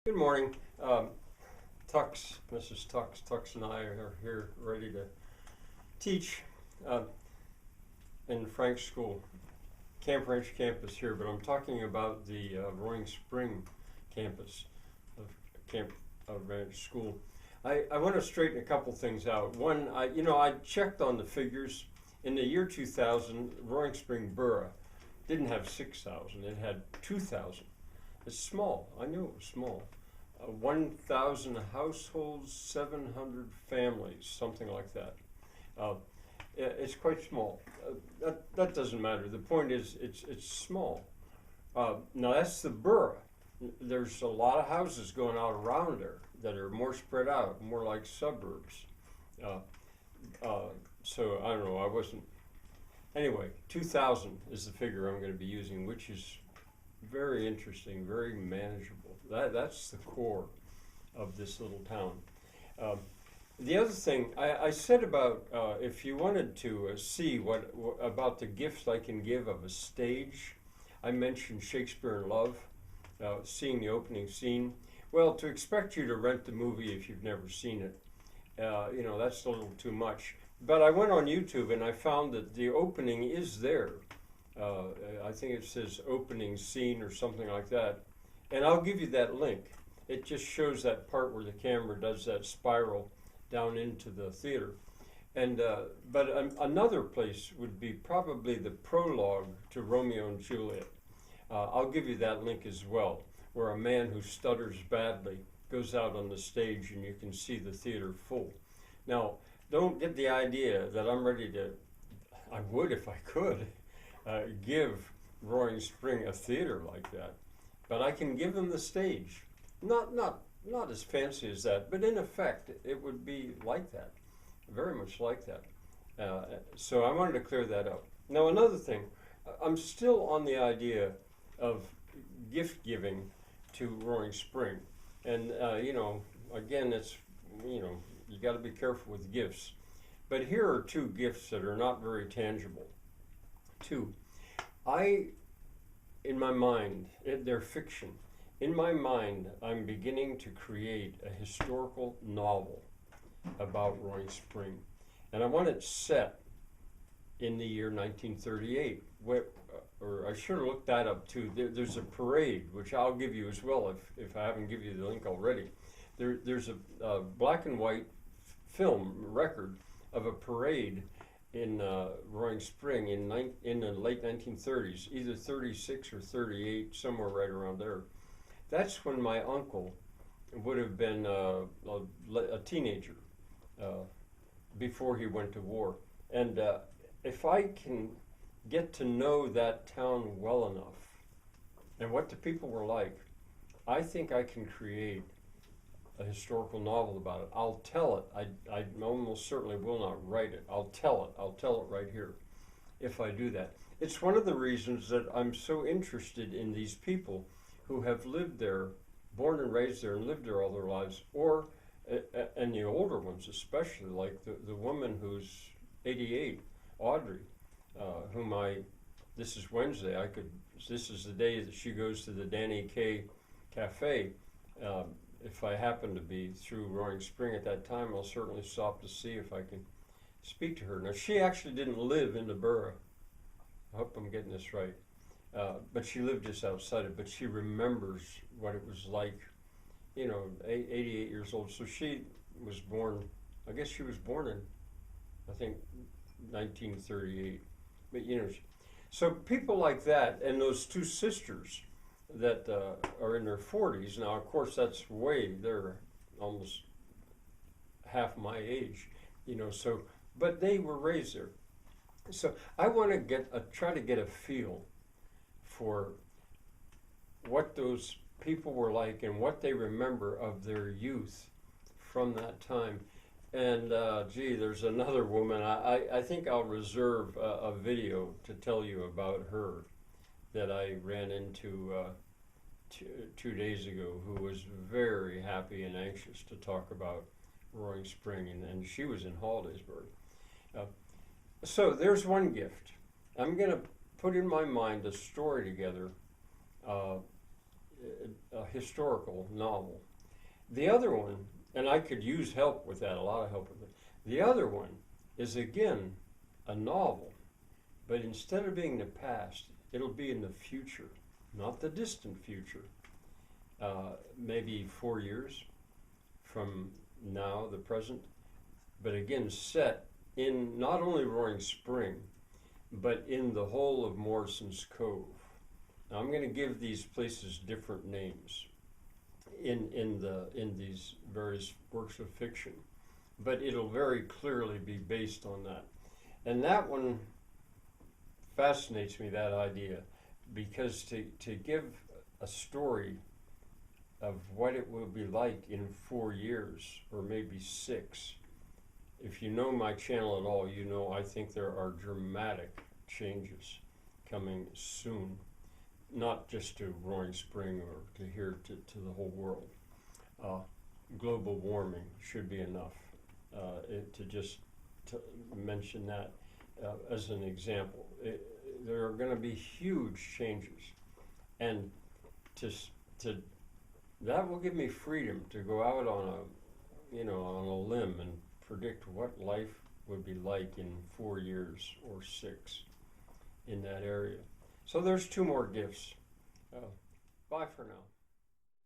Good morning. Tux and I are here ready to teach uh, in Frank's school, Camp Ranch campus here, but I'm talking about the Roaring Spring campus of Camp Ranch School. I want to straighten a couple things out. One, I checked on the figures. In the year 2000, Roaring Spring Borough didn't have 6,000, it had 2,000. It's small. I knew it was small. 1,000 households, 700 families, something like that. It's quite small. That doesn't matter. The point is, it's small. Now that's the borough. There's a lot of houses going out around there that are more spread out, more like suburbs. So I don't know. I wasn't. Anyway, 2,000 is the figure I'm going to be using, which is very interesting, very manageable. That's the core of this little town. The other thing I said about if you wanted to see what about the gifts I can give of a stage, I mentioned Shakespeare in Love, seeing the opening scene. Well, to expect you to rent the movie if you've never seen it, that's a little too much. But I went on YouTube and I found that the opening is there. I think it says opening scene or something like that. And I'll give you that link. It just shows that part where the camera does that spiral down into the theater. And but another place would be probably the prologue to Romeo and Juliet. I'll give you that link as well, where a man who stutters badly goes out on the stage and you can see the theater full. Now, don't get the idea that I'm ready to, I would if I could, give Roaring Spring a theater like that. But I can give them the stage. Not as fancy as that, but in effect, it would be like that, very much like that. So I wanted to clear that up. Now, another thing, I'm still on the idea of gift giving to Roaring Spring. And, again, you got to be careful with gifts. But here are two gifts that are not very tangible. Two. In my mind, they're fiction. In my mind, I'm beginning to create a historical novel about Roaring Spring. And I want it set in the year 1938. Or I should have looked that up too. There's a parade, which I'll give you as well if I haven't given you the link already. There's a black and white film record of a parade in Roaring Spring in the late 1930s, either 36 or 38, somewhere right around there. That's when my uncle would have been a teenager before he went to war. And if I can get to know that town well enough and what the people were like, I think I can create a historical novel about it. I'll tell it. I almost certainly will not write it. I'll tell it. I'll tell it right here if I do that. It's one of the reasons that I'm so interested in these people who have lived there, born and raised there and lived there all their lives, and the older ones especially, like the woman who's 88, Audrey, this is Wednesday, this is the day that she goes to the Danny K Cafe. If I happen to be through Roaring Spring at that time, I'll certainly stop to see if I can speak to her. Now, she actually didn't live in the borough. I hope I'm getting this right. But she lived just outside it, but she remembers what it was like, 88 years old. So she was born, I guess she was born in, I think, 1938. But, so people like that, and those two sisters that are in their 40s. Now, of course, they're almost half my age, but they were raised there. So I want to try to get a feel for what those people were like and what they remember of their youth from that time. And there's another woman, I think I'll reserve a video to tell you about her that I ran into 2 days ago, who was very happy and anxious to talk about Roaring Spring, and she was in Hollidaysburg. So there's one gift. I'm going to put in my mind a story together a historical novel. The other one, and I could use help with that, a lot of help with it. The other one is again a novel, but instead of being the past, it'll be in the future, not the distant future. Maybe 4 years from now, the present, but again set in not only Roaring Spring, but in the whole of Morrison's Cove. Now I'm going to give these places different names in these various works of fiction, but it'll very clearly be based on that. And that one fascinates me, that idea, because to give a story of what it will be like in 4 years or maybe 6. If you know my channel at all, you know I think there are dramatic changes coming soon, not just to Roaring Spring or to here to the whole world. Global warming should be enough to just to mention that as an example. There are going to be huge changes, and to that will give me freedom to go out on on a limb and predict what life would be like in 4 years or 6 in that area. So there's 2 more gifts. Bye for now.